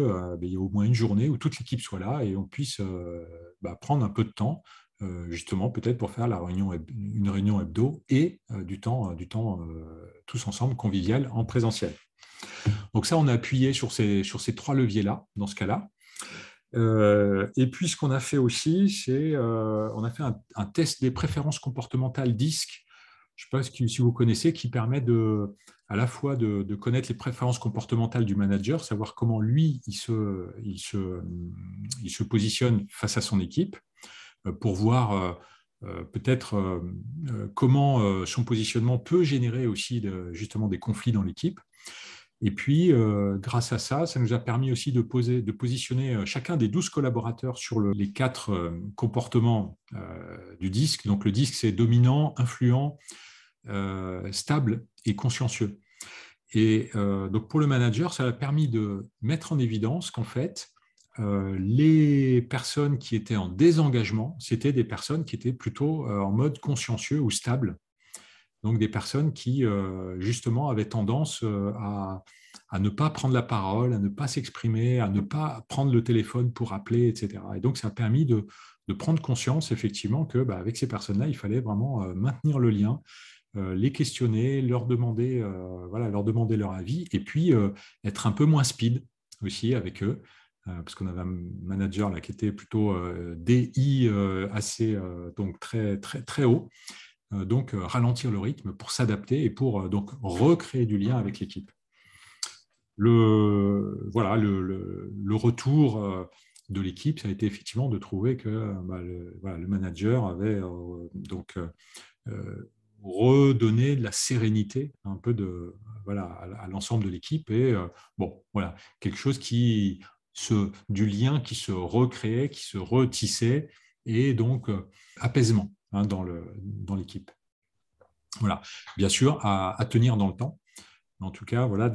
y ait au moins une journée où toute l'équipe soit là et on puisse prendre un peu de temps, justement, peut-être pour faire une réunion hebdo et du temps tous ensemble convivial en présentiel. Donc ça, on a appuyé sur ces 3 leviers-là, dans ce cas-là. Et puis, ce qu'on a fait aussi, c'est on a fait un test des préférences comportementales DISC. Je ne sais pas si vous connaissez, qui permet à la fois de connaître les préférences comportementales du manager, savoir comment lui, il se positionne face à son équipe, pour voir peut-être comment son positionnement peut générer aussi justement des conflits dans l'équipe. Et puis, grâce à ça, ça nous a permis aussi de positionner chacun des 12 collaborateurs sur les 4 comportements du DISC. Donc, le DISC, c'est dominant, influent, stable et consciencieux. Et donc, pour le manager, ça a permis de mettre en évidence qu'en fait, les personnes qui étaient en désengagement, c'était des personnes qui étaient plutôt en mode consciencieux ou stable. Donc, des personnes qui, justement, avaient tendance à ne pas prendre la parole, à ne pas s'exprimer, à ne pas prendre le téléphone pour appeler, etc. Et donc, ça a permis de prendre conscience, effectivement, qu'avec ces personnes-là, il fallait vraiment maintenir le lien, les questionner, leur demander leur avis, et puis être un peu moins speed aussi avec eux, parce qu'on avait un manager là, qui était plutôt DI assez, donc très, très, très haut. Donc ralentir le rythme pour s'adapter et pour donc recréer du lien avec l'équipe. Le retour de l'équipe, ça a été effectivement de trouver que le manager avait redonné de la sérénité un peu à l'ensemble de l'équipe et quelque chose du lien qui se recréait, qui se retissait et donc apaisement dans l'équipe. Voilà. Bien sûr, à tenir dans le temps. En tout cas, voilà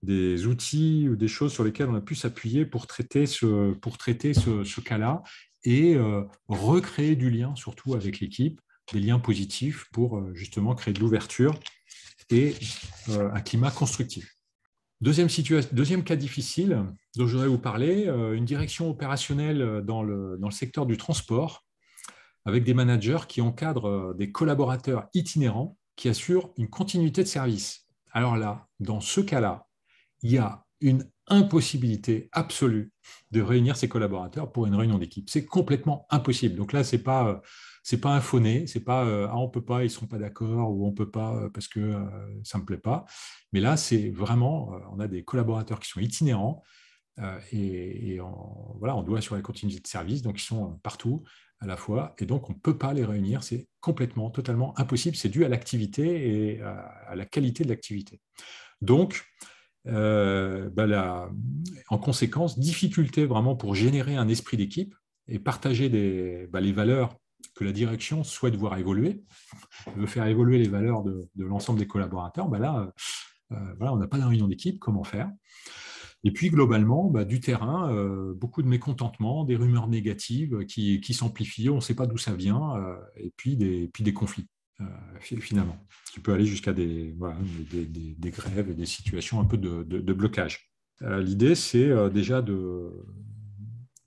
des outils ou des choses sur lesquelles on a pu s'appuyer pour traiter ce cas-là et recréer du lien, surtout avec l'équipe, des liens positifs pour justement créer de l'ouverture et un climat constructif. Deuxième cas difficile dont je voudrais vous parler, une direction opérationnelle dans le secteur du transport, avec des managers qui encadrent des collaborateurs itinérants qui assurent une continuité de service. Alors là, dans ce cas-là, il y a une impossibilité absolue de réunir ces collaborateurs pour une réunion d'équipe. C'est complètement impossible. Donc là, c'est pas un faux-nez, c'est pas on peut pas, ils sont pas d'accord, ou on peut pas parce que ça me plaît pas. Mais là, c'est vraiment, on a des collaborateurs qui sont itinérants et on doit assurer la continuité de service, donc ils sont partout à la fois, et donc on ne peut pas les réunir, c'est complètement, totalement impossible, c'est dû à l'activité et à la qualité de l'activité. Donc, en conséquence, difficulté vraiment pour générer un esprit d'équipe et partager les valeurs que la direction souhaite voir évoluer, veut faire évoluer les valeurs de l'ensemble des collaborateurs. On n'a pas de réunion d'équipe, comment faire? Et puis, globalement, du terrain, beaucoup de mécontentement, des rumeurs négatives qui s'amplifient, on ne sait pas d'où ça vient, et puis des conflits, finalement, qui peut aller jusqu'à des grèves et des situations un peu de blocage. L'idée, c'est déjà de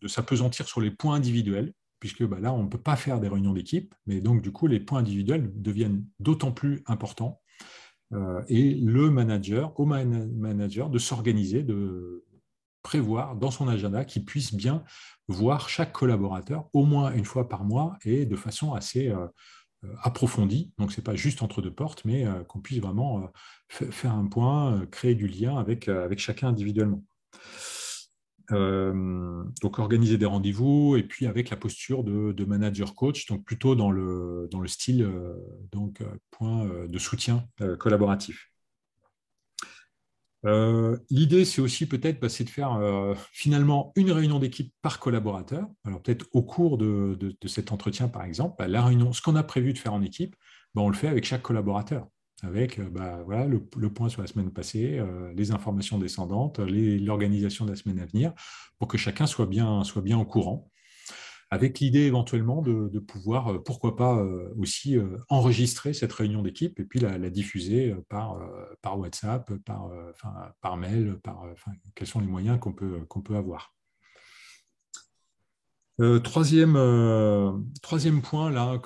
s'appesantir sur les points individuels, puisque là, on ne peut pas faire des réunions d'équipe, mais donc, du coup, les points individuels deviennent d'autant plus importants. Et au manager de s'organiser, de prévoir dans son agenda qu'il puisse bien voir chaque collaborateur au moins une fois par mois et de façon assez approfondie. Donc, ce n'est pas juste entre deux portes, mais qu'on puisse vraiment faire un point, créer du lien avec chacun individuellement. Donc, organiser des rendez-vous et puis avec la posture de manager-coach, donc plutôt dans le style point de soutien collaboratif. L'idée, c'est aussi peut-être c'est de faire finalement une réunion d'équipe par collaborateur. Alors peut-être au cours de cet entretien, par exemple, la réunion, ce qu'on a prévu de faire en équipe, on le fait avec chaque collaborateur, avec voilà, le point sur la semaine passée, les informations descendantes, l'organisation de la semaine à venir, pour que chacun soit bien au courant, avec l'idée éventuellement de pouvoir, pourquoi pas aussi enregistrer cette réunion d'équipe et puis la diffuser par WhatsApp, par mail, quels sont les moyens qu'on peut avoir. Troisième point là,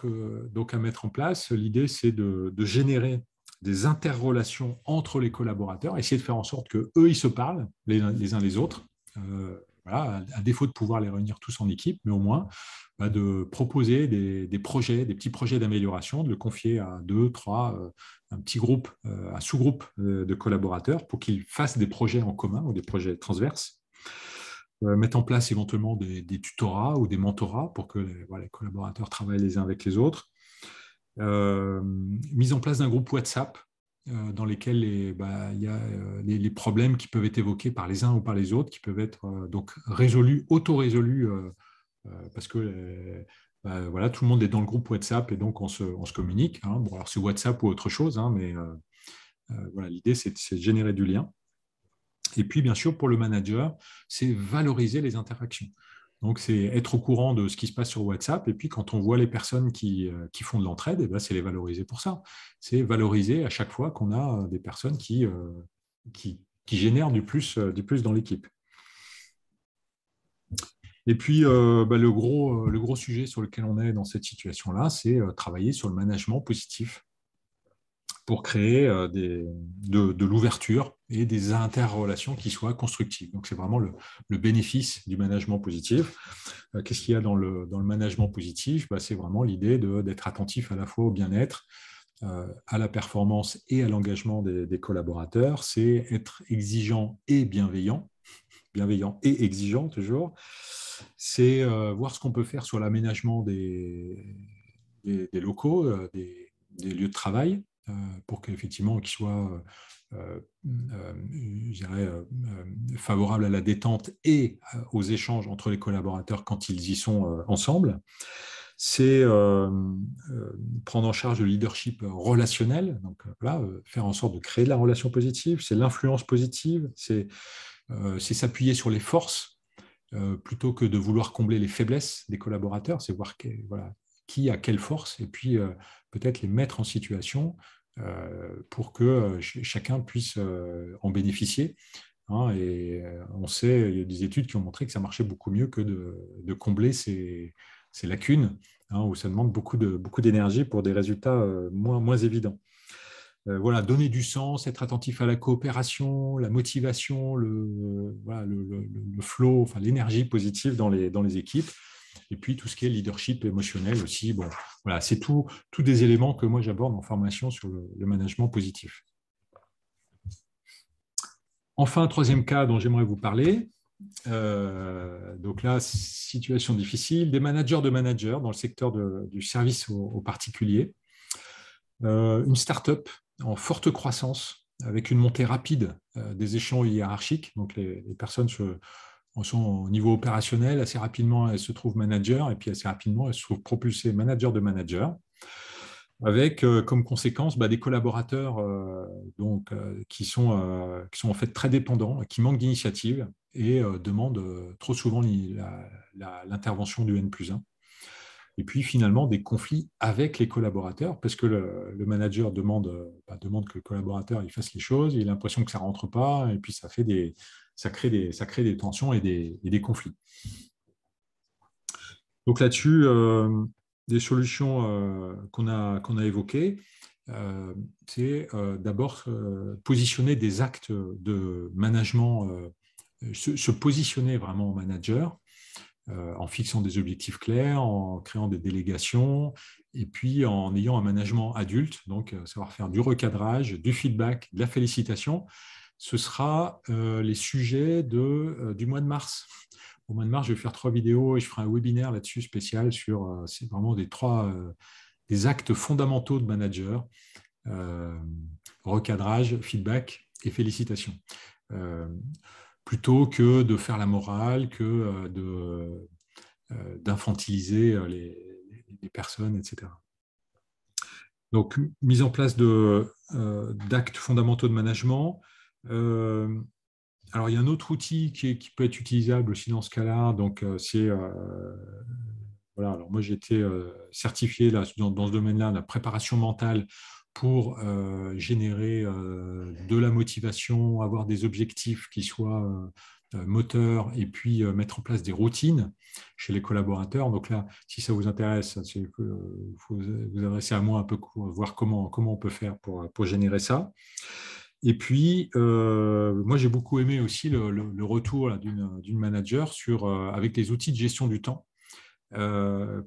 donc à mettre en place, l'idée c'est de générer des interrelations entre les collaborateurs, essayer de faire en sorte qu'eux, ils se parlent les uns les autres. Voilà, à défaut de pouvoir les réunir tous en équipe, mais au moins de proposer des projets, des petits projets d'amélioration, de le confier à 2, 3, un petit groupe, un sous-groupe de collaborateurs pour qu'ils fassent des projets en commun ou des projets transverses. Mettre en place éventuellement des tutorats ou des mentorats pour que les collaborateurs travaillent les uns avec les autres. Mise en place d'un groupe WhatsApp dans lesquels il y a les problèmes qui peuvent être évoqués par les uns ou par les autres, qui peuvent être donc résolus, auto-résolus, parce que voilà, tout le monde est dans le groupe WhatsApp et donc on se communique. Hein. Bon, alors c'est WhatsApp ou autre chose, hein, mais voilà, l'idée c'est de générer du lien. Et puis, bien sûr, pour le manager, c'est valoriser les interactions. Donc, c'est être au courant de ce qui se passe sur WhatsApp. Et puis, quand on voit les personnes qui font de l'entraide, c'est les valoriser pour ça. C'est valoriser à chaque fois qu'on a des personnes qui génèrent du plus dans l'équipe. Et puis, le gros sujet sur lequel on est dans cette situation-là, c'est travailler sur le management positif pour créer de l'ouverture et des interrelations qui soient constructives. Donc, c'est vraiment le bénéfice du management positif. Qu'est-ce qu'il y a dans le management positif? C'est vraiment l'idée d'être attentif à la fois au bien-être, à la performance et à l'engagement des collaborateurs. C'est être exigeant et bienveillant et exigeant toujours. C'est voir ce qu'on peut faire sur l'aménagement des locaux, des lieux de travail, pour qu'effectivement qu'ils soient je dirais, favorables à la détente et aux échanges entre les collaborateurs quand ils y sont ensemble. C'est prendre en charge le leadership relationnel, donc voilà, faire en sorte de créer de la relation positive, c'est l'influence positive, c'est s'appuyer sur les forces plutôt que de vouloir combler les faiblesses des collaborateurs, c'est voir qui a quelle force, et puis peut-être les mettre en situation pour que chacun puisse en bénéficier. Hein, et on sait, il y a des études qui ont montré que ça marchait beaucoup mieux que de combler ces lacunes, hein, où ça demande beaucoup d'énergie pour des résultats moins évidents. Voilà, donner du sens, être attentif à la coopération, la motivation, le flow, enfin, l'énergie positive dans les équipes. Et puis tout ce qui est leadership émotionnel aussi. Bon, voilà, c'est tout des éléments que moi j'aborde en formation sur le management positif. Enfin, troisième cas dont j'aimerais vous parler. Donc là, situation difficile, des managers de managers dans le secteur du service aux particuliers. Une start-up en forte croissance avec une montée rapide des échelons hiérarchiques. Donc les personnes sont au niveau opérationnel, assez rapidement elles se trouvent managers et puis assez rapidement elles se trouvent propulsées manager de manager, avec comme conséquence des collaborateurs qui sont en fait très dépendants, qui manquent d'initiative et demandent trop souvent l'intervention du N+1. Et puis finalement des conflits avec les collaborateurs, parce que le manager demande que le collaborateur il fasse les choses, il a l'impression que ça ne rentre pas, et puis ça crée des tensions et des conflits. Donc là-dessus, des solutions qu'on a évoquées, c'est d'abord positionner des actes de management, se positionner vraiment en manager, en fixant des objectifs clairs, en créant des délégations, et puis en ayant un management adulte, donc savoir faire du recadrage, du feedback, de la félicitation. Ce sera les sujets du mois de mars. Au mois de mars, je vais faire 3 vidéos et je ferai un webinaire là-dessus spécial sur c'est vraiment des actes fondamentaux de manager, recadrage, feedback et félicitations. Plutôt que de faire la morale, que d'infantiliser les personnes, etc. Donc, mise en place d'actes fondamentaux de management. Alors, il y a un autre outil qui peut être utilisable aussi dans ce cas-là. Donc, c'est voilà. Alors, moi, j'ai été certifié là, dans ce domaine-là, la préparation mentale pour générer de la motivation, avoir des objectifs qui soient moteurs et puis mettre en place des routines chez les collaborateurs. Donc là, si ça vous intéresse, il faut vous adresser à moi un peu, voir comment on peut faire pour générer ça. Et puis, moi, j'ai beaucoup aimé aussi le retour d'une manager avec les outils de gestion du temps.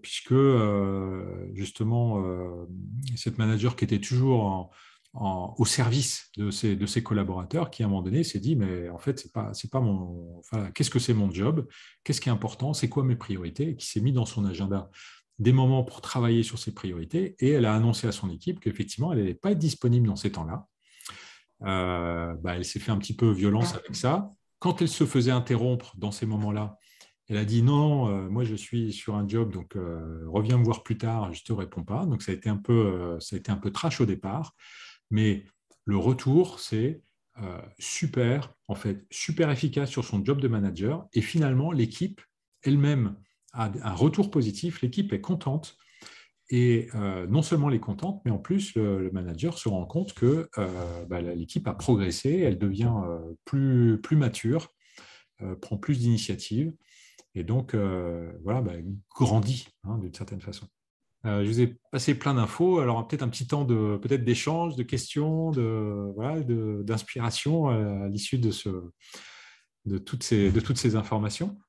Puisque justement, cette manager qui était toujours au service de ses collaborateurs, qui à un moment donné s'est dit, mais en fait, c'est pas qu'est-ce que c'est mon job, qu'est-ce qui est important, c'est quoi mes priorités, et qui s'est mis dans son agenda des moments pour travailler sur ses priorités, et elle a annoncé à son équipe qu'effectivement, elle n'allait pas être disponible dans ces temps-là. Elle s'est fait un petit peu violence avec ça. Quand elle se faisait interrompre dans ces moments-là, elle a dit non, moi je suis sur un job, donc reviens me voir plus tard, je ne te réponds pas. Donc ça a été un peu trash au départ, mais le retour, c'est super efficace sur son job de manager. Et finalement, l'équipe elle-même a un retour positif, l'équipe est contente. Et non seulement elle est contente, mais en plus, le manager se rend compte que l'équipe a progressé, elle devient plus mature, prend plus d'initiatives. Et donc, grandit d'une certaine façon. Je vous ai passé plein d'infos. Alors, peut-être un petit temps d'échange, de questions, d'inspiration à l'issue de toutes ces informations.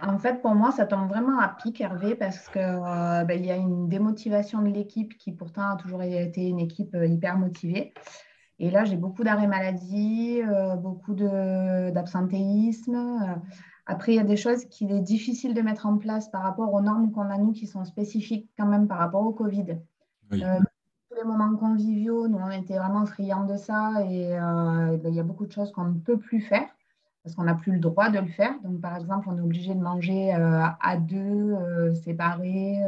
En fait, pour moi, ça tombe vraiment à pic, Hervé, parce qu'il y a une démotivation de l'équipe qui pourtant a toujours été une équipe hyper motivée. Et là, j'ai beaucoup d'arrêts maladie, beaucoup d'absentéisme. Après, il y a des choses qu'il est difficile de mettre en place par rapport aux normes qu'on a, nous, qui sont spécifiques quand même par rapport au Covid. Oui. Tous les moments conviviaux, nous, on était vraiment friands de ça et il y a beaucoup de choses qu'on ne peut plus faire parce qu'on n'a plus le droit de le faire. Donc, par exemple, on est obligé de manger à deux, séparés.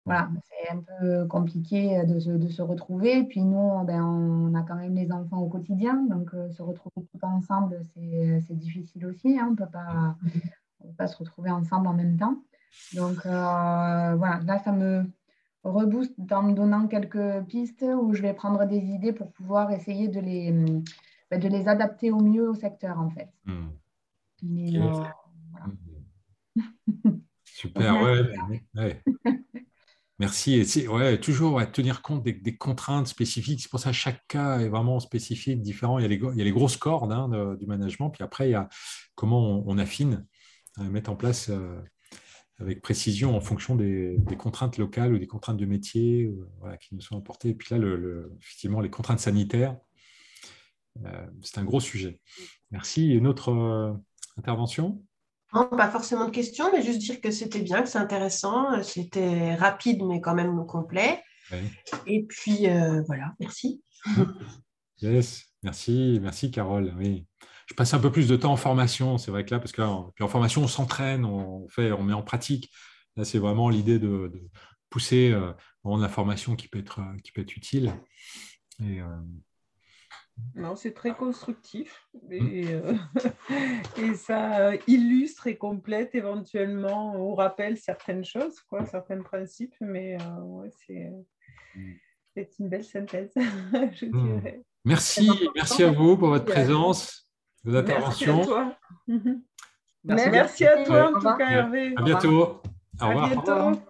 Voilà, c'est un peu compliqué de se retrouver. Puis nous, on a quand même les enfants au quotidien, donc se retrouver tout ensemble, c'est difficile aussi. On ne peut pas se retrouver ensemble en même temps. Donc voilà, là, ça me rebooste en me donnant quelques pistes où je vais prendre des idées pour pouvoir essayer de les adapter au mieux au secteur, en fait. Mais, voilà. Super, ouais. Merci. Et toujours tenir compte des contraintes spécifiques. C'est pour ça que chaque cas est vraiment spécifique, différent. Il y a les grosses cordes du management. Puis après, il y a comment on affine, mettre en place avec précision en fonction des contraintes locales ou des contraintes de métier qui nous sont apportées. Et puis là, effectivement, les contraintes sanitaires, c'est un gros sujet. Merci. Une autre intervention ? Non, pas forcément de questions, mais juste dire que c'était bien, que c'est intéressant. C'était rapide, mais quand même complet. Ouais. Et puis, voilà, merci. Yes, merci Carole. Oui. Je passe un peu plus de temps en formation, c'est vrai que là, parce qu'en formation, on s'entraîne, on met en pratique. Là, c'est vraiment l'idée de pousser de la formation qui peut être utile. Et, non, c'est très constructif et ça illustre et complète éventuellement ou rappelle certaines choses, certains principes, mais c'est une belle synthèse, je dirais. Merci à vous pour votre présence, vos interventions. Merci à toi. Merci à toi en tout cas, Hervé. À bientôt. Au revoir. À bientôt.